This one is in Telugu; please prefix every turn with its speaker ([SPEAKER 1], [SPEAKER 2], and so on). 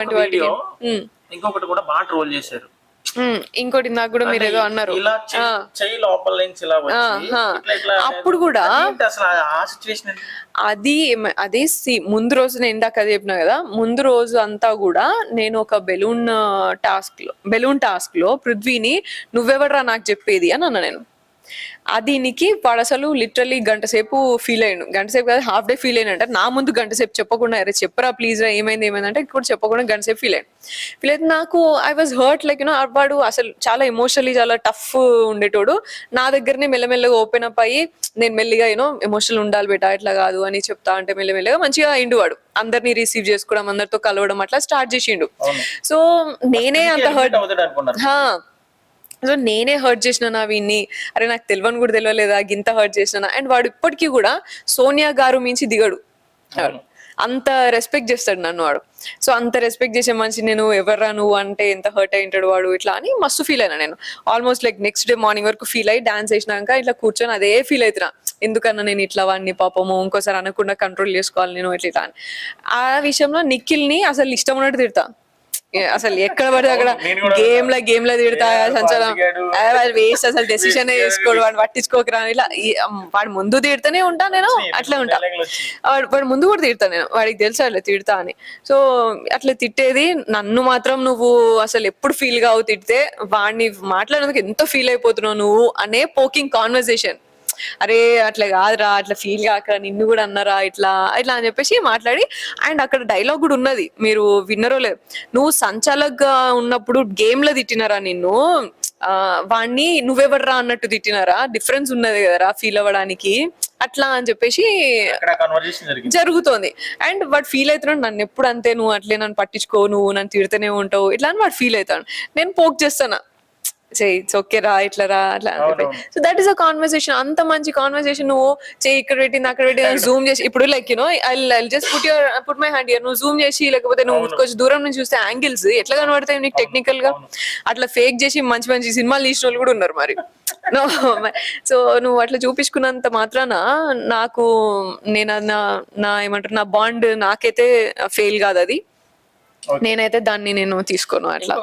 [SPEAKER 1] అటువంటి వాటికి
[SPEAKER 2] వీడియో ఇంకొకటి కూడా బాగా ట్రోల్ చేశారు.
[SPEAKER 1] ఇంకోటి నాకు కూడా మీరు ఏదో అన్నారు
[SPEAKER 2] ఇలా చెయ్యి లోపల నుంచి ఇలా వచ్చి ఇట్లా ఇట్లా
[SPEAKER 1] అప్పుడు కూడా
[SPEAKER 2] ఏంటి అసలు ఆ సిచ్యువేషన్ ఏంటి?
[SPEAKER 1] అదే ముందు రోజు నేను ఇందాక అది చెప్పినా కదా, ముందు రోజు అంతా కూడా నేను ఒక బెలూన్ టాస్క్ లో పృథ్వీని నువ్వెవడరా నాకు చెప్పేది అని అన్నా నేను. దీనికి వాడు అసలు లిటరలీ గంట సేపు ఫీల్ అయ్యాడు. గంట సేపు కాదు, హాఫ్ డే ఫీల్ అయినంటే నా ముందు గంట సేపు చెప్పకుండా అరే చెప్పరా ప్లీజ్ రా ఏమైందంటే ఇప్పుడు చెప్పకుండా గంట సేపు ఫీల్ అయితే నాకు I was hurt like you know. వాడు అసలు చాలా ఎమోషనల్లీ చాలా టఫ్ ఉండేటోడు. నా దగ్గరనే మెల్లమెల్లగా ఓపెన్ అప్ అయ్యి నేను మెల్లిగా యూనో ఎమోషనల్ ఉండాలి బేటా ఇట్లా కాదు అని చెప్తా అంటే మెల్లమెల్లగా మంచిగా అయిండు. వాడు అందరినీ రిసీవ్ చేసుకోవడం, అందరితో కలవడం అట్లా స్టార్ట్ చేసిండు. సో నేనే అంత హర్ట్ నేనే హర్ట్ చేసిన వీన్ని, అరే నాకు తెలియని కూడా తెలియలేదా గింత హర్ట్ చేసిన. అండ్ వాడు ఇప్పటికీ కూడా సోనియా గారు మించి దిగడు, అంత రెస్పెక్ట్ చేస్తాడు నన్ను వాడు. సో అంత రెస్పెక్ట్ చేసే మనిషి నేను ఎవర్రా నువ్వు అంటే ఎంత హర్ట్ అయింటాడు వాడు ఇట్లా అని మస్తు ఫీల్ అయినా నేను. Almost like next day morning వరకు ఫీల్ అయ్యి డాన్స్ వేసినాక ఇట్లా కూర్చొని అదే ఫీల్ అవుతున్నా, ఎందుకన్నా నేను ఇట్లా వాడిని పాపము ఇంకోసారి అనకుండా కంట్రోల్ చేసుకోవాలి నేను ఇట్లా అని. ఆ విషయంలో నిఖిల్ని అసలు ఇష్టం ఉన్నట్టు తిడతా, అసలు ఎక్కడ పడితే అక్కడ గేమ్ లో తిడతా, సంచలనం వేస్ట్ అసలు డెసిషన్ తీసుకోడు, వాడు పట్టించుకోకరా ఇలా వాడు ముందు తిడతానే ఉంటా నేను, అట్లా ఉంటా. వాడు ముందు కూడా తిడతా నేను, వాడికి తెలుసు అట్లా తిడతా అని. సో అట్లా తిట్టేది నన్ను మాత్రం నువ్వు అసలు ఎప్పుడు ఫీల్ కావు తిడితే, వాడిని మాట్లాడినందుకు ఎంతో ఫీల్ అయిపోతున్నావు నువ్వు అనే పోకింగ్ కాన్వర్సేషన్. అరే అట్లా కాదురా అట్లా ఫీల్ కాక నిన్ను కూడా అన్నారా ఇట్లా ఇట్లా అని చెప్పేసి మాట్లాడి. అండ్ అక్కడ డైలాగ్ కూడా ఉన్నది, మీరు విన్నరో లేదు, నువ్వు సంచాలకుగా ఉన్నప్పుడు గేమ్ లో తిట్టినారా నిన్ను, వాణ్ణి నువ్వెవర్రా అన్నట్టు తిట్టినారా, డిఫరెన్స్ ఉన్నది కదరా ఫీల్ అవ్వడానికి అట్లా అని చెప్పేసి జరుగుతోంది. అండ్ వాడు ఫీల్ అవుతున్నాడు నన్ను ఎప్పుడు అంతే, నువ్వు అట్లే నన్ను పట్టించుకో, నువ్వు నన్ను తిడితేనే ఉంటావు ఇట్లా అని వాడు ఫీల్ అవుతాడు. నేను పోక్ చేస్తాను, ఇట్స్ ఓకే రా ఇట్లా రా అట్లా. So that is a conversation. అంత మంచి కాన్వర్సేషన్ నువ్వు ఇక్కడ పెట్టింది అక్కడ పెట్టి జూమ్ చేసి, ఇప్పుడు like you know I just put my hand here, నువ్వు జూమ్ చేసి లేకపోతే నువ్వు కొంచెం దూరం నుంచి చూస్తే యాంగిల్స్ ఎట్లా కనబడతాయి నీకు టెక్నికల్ గా, అట్లా ఫేక్ చేసి మంచి మంచి సినిమాలు తీసిన వాళ్ళు కూడా ఉన్నారు మరి. సో నువ్వు అట్లా చూపించుకున్నంత మాత్రాన నాకు నేను నా ఏమంటారు నా బాండ్ నాకైతే ఫెయిల్ కాదు అది, నేనైతే దాన్ని నేను తీసుకోను అట్లా.